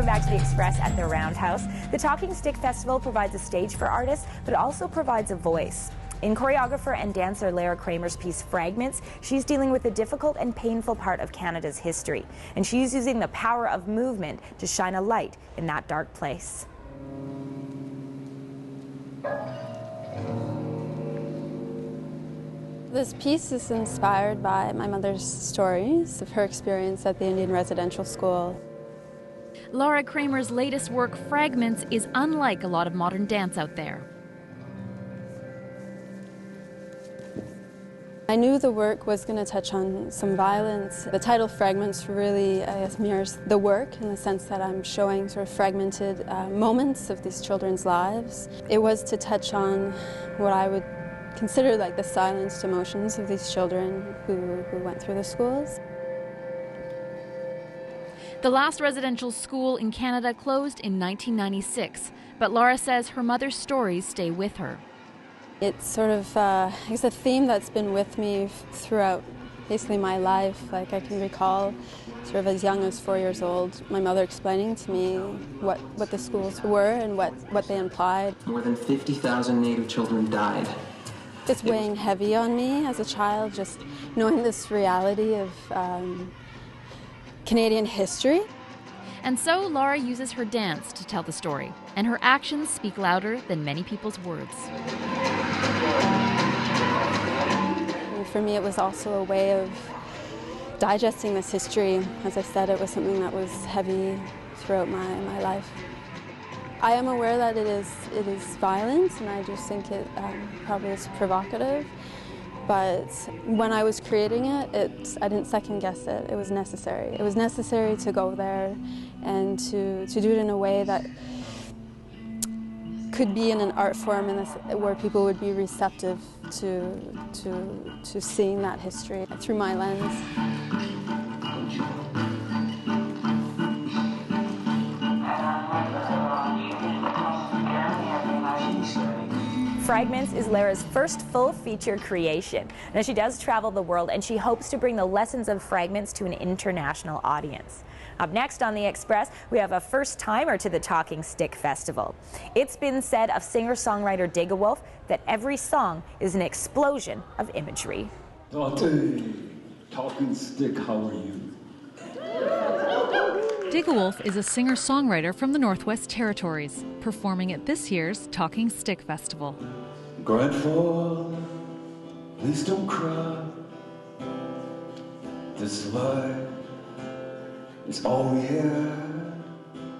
Welcome back to The Express at the Roundhouse. The Talking Stick Festival provides a stage for artists, but also provides a voice. In choreographer and dancer Lara Kramer's piece Fragments, she's dealing with a difficult and painful part of Canada's history, and she's using the power of movement to shine a light in that dark place. This piece is inspired by my mother's stories of her experience at the Indian residential school. Lara Kramer's latest work, Fragments, is unlike a lot of modern dance out there. I knew the work was going to touch on some violence. The title Fragments really, I guess, mirrors the work in the sense that I'm showing sort of fragmented moments of these children's lives. It was to touch on what I would consider like the silenced emotions of these children who went through the schools. The last residential school in Canada closed in 1996, but Lara says her mother's stories stay with her. It's sort of it's a theme that's been with me throughout basically my life. Like I can recall sort of as young as 4 years old, my mother explaining to me what the schools were and what they implied. More than 50,000 Native children died. It's weighing heavy on me as a child, just knowing this reality of Canadian history. And so Lara uses her dance to tell the story, and her actions speak louder than many people's words. And for me, it was also a way of digesting this history. As I said, it was something that was heavy throughout my life. I am aware that it is violent, and I just think it probably is provocative. But when I was creating it, I didn't second guess it. It was necessary. It was necessary to go there and to do it in a way that could be in an art form where people would be receptive to seeing that history through my lens. Fragments is Lara's first full-feature creation. Now, she does travel the world, and she hopes to bring the lessons of Fragments to an international audience. Up next on The Express, we have a first-timer to the Talking Stick Festival. It's been said of singer-songwriter Digawolf that every song is an explosion of imagery. Talking Stick, how are you? Digawolf is a singer-songwriter from the Northwest Territories, performing at this year's Talking Stick Festival. Grandfather, please don't cry. This life is all we have.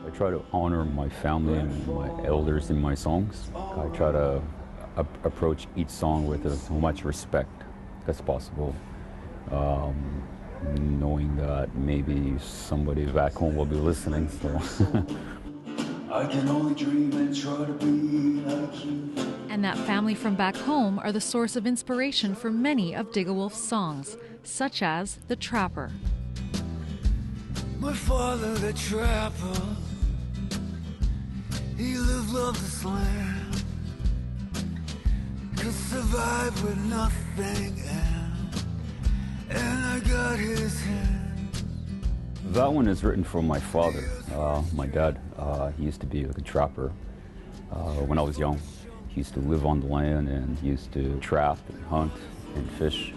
I try to honor my family and my elders in my songs. I try to approach each song with as much respect as possible. Knowing that maybe somebody back home will be listening, so. I can only dream and try to be like you. And that family from back home are the source of inspiration for many of Digawolf's songs, such as The Trapper. My father, the trapper, he loved this land, could survive with nothing, and I got his hand. That one is written for my father. My dad, he used to be like a trapper when I was young. He used to live on the land and he used to trap and hunt and fish.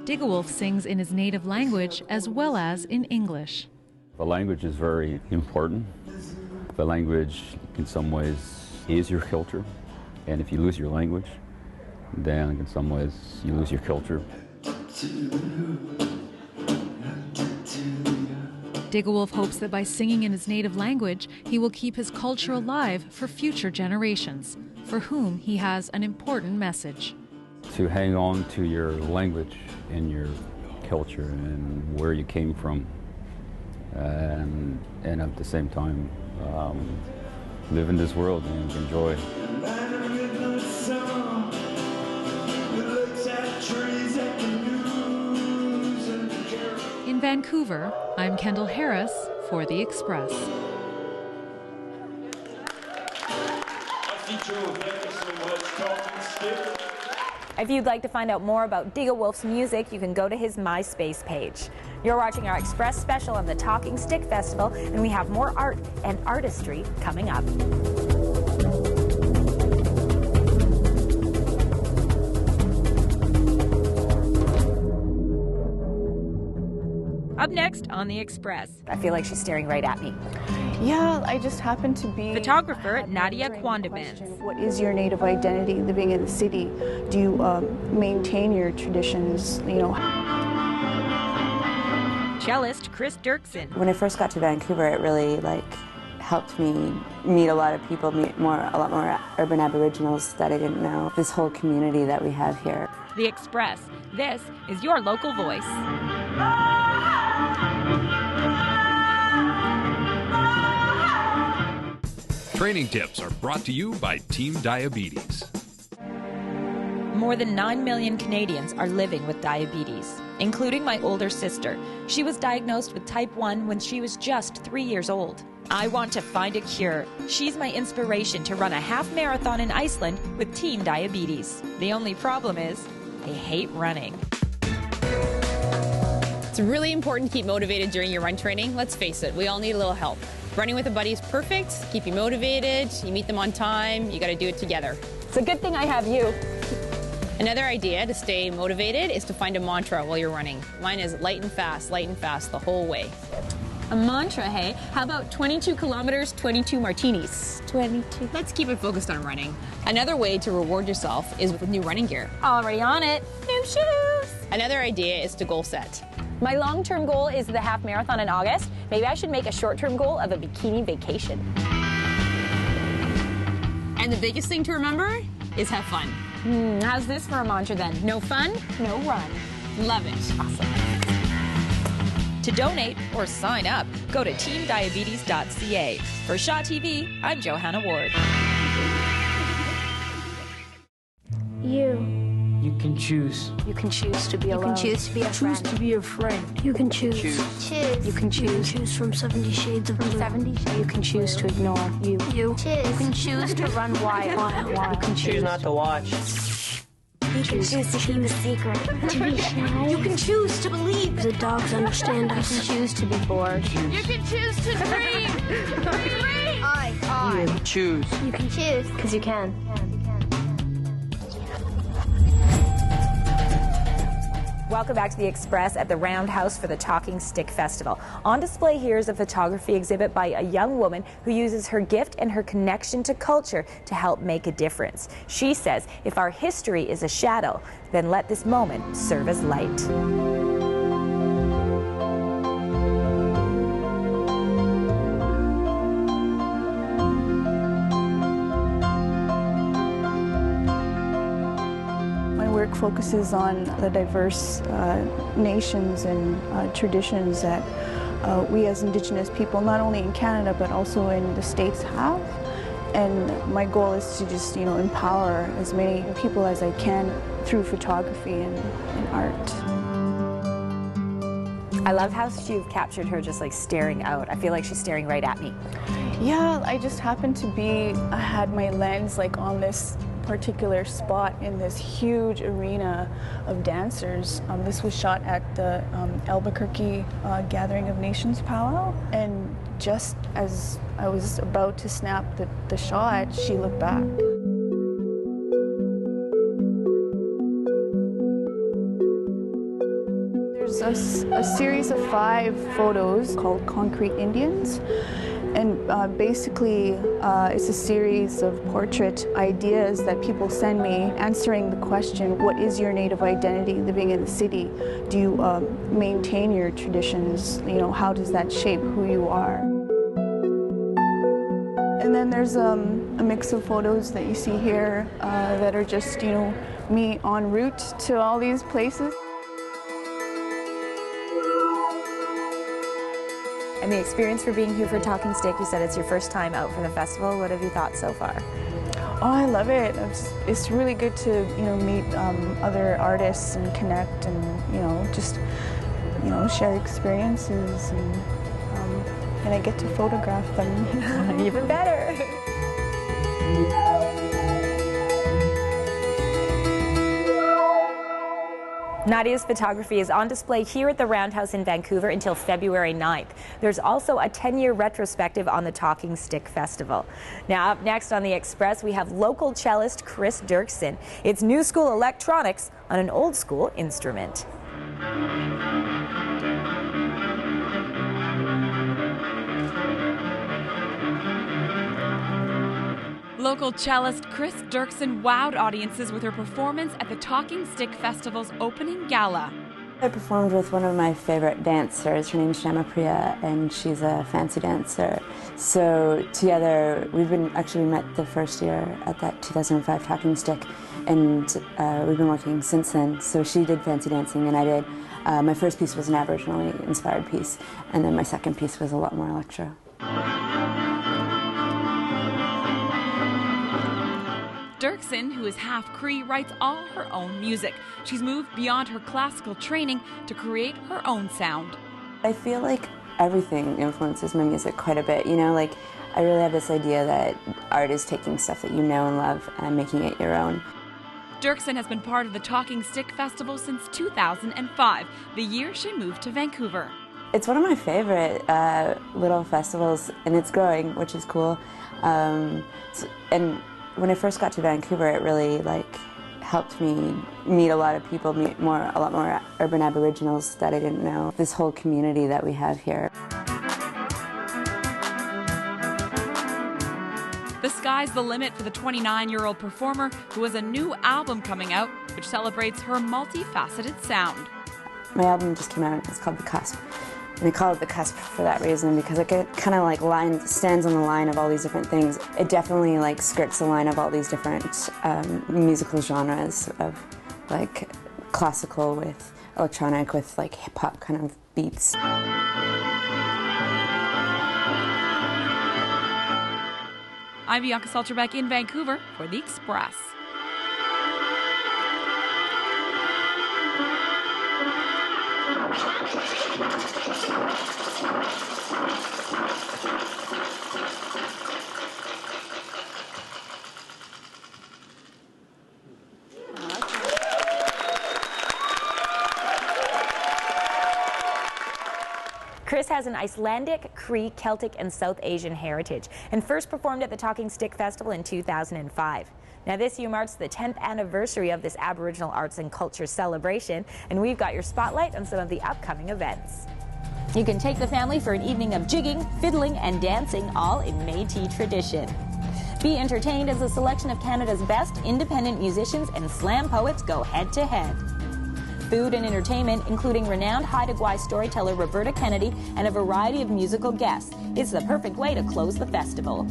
Digawolf sings in his native language as well as in English. The language is very important. The language, in some ways, is your culture. And if you lose your language, then in some ways you lose your culture. Digawolf hopes that by singing in his native language, he will keep his culture alive for future generations, for whom he has an important message. To hang on to your language and your culture and where you came from, and at the same time live in this world and enjoy. In Vancouver, I'm Kendall Harris for The Express. If you'd like to find out more about Digawolf's music, you can go to his MySpace page. You're watching our Express special on the Talking Stick Festival, and we have more art and artistry coming up. Up next on the Express. I feel like she's staring right at me. Yeah, I just happen to be photographer Nadia Quandamans. What is your native identity living in the city? Do you maintain your traditions, you know? Cellist Cris Derksen. When I first got to Vancouver, it really helped me meet a lot of people, meet a lot more urban Aboriginals that I didn't know. This whole community that we have here. The Express. This is your local voice. Training tips are brought to you by Team Diabetes. More than 9 million Canadians are living with diabetes, including my older sister. She was diagnosed with type 1 when she was just 3 years old. I want to find a cure. She's my inspiration to run a half marathon in Iceland with Team Diabetes. The only problem is, they hate running. It's really important to keep motivated during your run training. Let's face it, we all need a little help. Running with a buddy is perfect, keep you motivated, you meet them on time, you gotta do it together. It's a good thing I have you. Another idea to stay motivated is to find a mantra while you're running. Mine is light and fast the whole way. A mantra, hey? How about 22 kilometers, 22 martinis? 22. Let's keep it focused on running. Another way to reward yourself is with new running gear. Already on it. New shoes. Another idea is to goal set. My long-term goal is the half marathon in August. Maybe I should make a short-term goal of a bikini vacation. And the biggest thing to remember is have fun. How's this for a mantra then? No fun, no run. Love it. Awesome. To donate or sign up, go to teamdiabetes.ca. For Shaw TV, I'm Johanna Ward. You can choose. You can choose to be alone. You can choose to be a friend. Choose to be a friend. You can choose. Choose. You can choose. You can choose from 70 Shades of Blue. 70 Shades. You can choose to ignore you. You can choose to run wild. You can choose not to watch. You can choose to keep a secret. To be shy. You can choose to believe. The dogs understand us. You can choose to be bored. You can choose to dream. I. You choose. You can choose. Because you can. Welcome back to the Express at the Roundhouse for the Talking Stick Festival. On display here is a photography exhibit by a young woman who uses her gift and her connection to culture to help make a difference. She says, if our history is a shadow, then let this moment serve as light. Work focuses on the diverse nations and traditions that we as Indigenous people, not only in Canada but also in the States, have. And my goal is to just, empower as many people as I can through photography and art. I love how you've captured her just staring out. I feel like she's staring right at me. Yeah, I just happened to I had my lens on this particular spot in this huge arena of dancers. This was shot at the Albuquerque Gathering of Nations powwow, and just as I was about to snap the shot, she looked back. There's a series of 5 photos called Concrete Indians. And basically, it's a series of portrait ideas that people send me answering the question, what is your native identity living in the city? Do you maintain your traditions? How does that shape who you are? And then there's a mix of photos that you see here that are just, me en route to all these places. And the experience for being here for Talking Stick, you said it's your first time out for the festival. What have you thought so far? Oh, I love it. It's really good to, meet other artists and connect and, just, share experiences and I get to photograph them. Even better. Nadia's photography is on display here at the Roundhouse in Vancouver until February 9th. There's also a 10-year retrospective on the Talking Stick Festival. Now, up next on The Express, we have local cellist Cris Derksen. It's new school electronics on an old school instrument. Local cellist Cris Derksen wowed audiences with her performance at the Talking Stick Festival's opening gala. I performed with one of my favorite dancers. Her name's Priya, and she's a fancy dancer. So together, we met the first year at that 2005 Talking Stick, and we've been working since then. So she did fancy dancing, and I did. My first piece was an Aboriginally inspired piece, and then my second piece was a lot more electro. Derksen, who is half Cree, writes all her own music. She's moved beyond her classical training to create her own sound. I feel like everything influences my music quite a bit. You know, like I really have this idea that art is taking stuff that you know and love and making it your own. Derksen has been part of the Talking Stick Festival since 2005, the year she moved to Vancouver. It's one of my favorite little festivals, and it's growing, which is cool. And when I first got to Vancouver, it really helped me meet a lot of people, meet a lot more urban Aboriginals that I didn't know. This whole community that we have here. The sky's the limit for the 29-year-old performer who has a new album coming out which celebrates her multifaceted sound. My album just came out, it's called The Cusp. And I call it The Cusp for that reason, because it kind of stands on the line of all these different things. It definitely skirts the line of all these different musical genres of classical with electronic with hip-hop kind of beats. I'm Bianca Solterbeck in Vancouver for The Express. Cris has an Icelandic, Cree, Celtic, and South Asian heritage, and first performed at the Talking Stick Festival in 2005. Now this year marks the 10th anniversary of this Aboriginal arts and culture celebration, and we've got your spotlight on some of the upcoming events. You can take the family for an evening of jigging, fiddling, and dancing, all in Métis tradition. Be entertained as a selection of Canada's best independent musicians and slam poets go head-to-head. Food and entertainment, including renowned Haida storyteller Roberta Kennedy and a variety of musical guests. It's the perfect way to close the festival.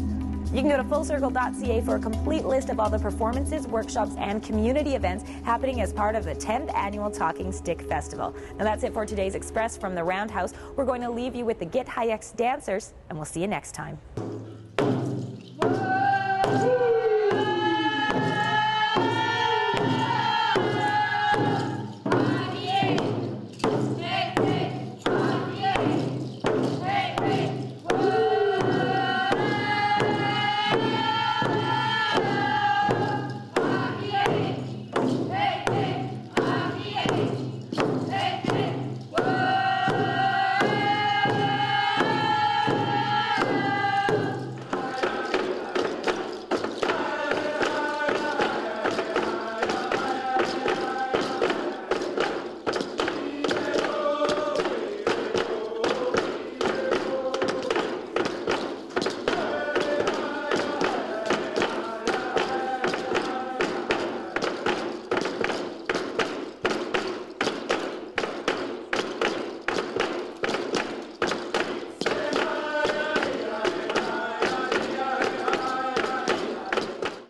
You can go to fullcircle.ca for a complete list of all the performances, workshops, and community events happening as part of the 10th annual Talking Stick Festival. Now that's it for today's Express from the Roundhouse. We're going to leave you with the Get High X dancers, and we'll see you next time.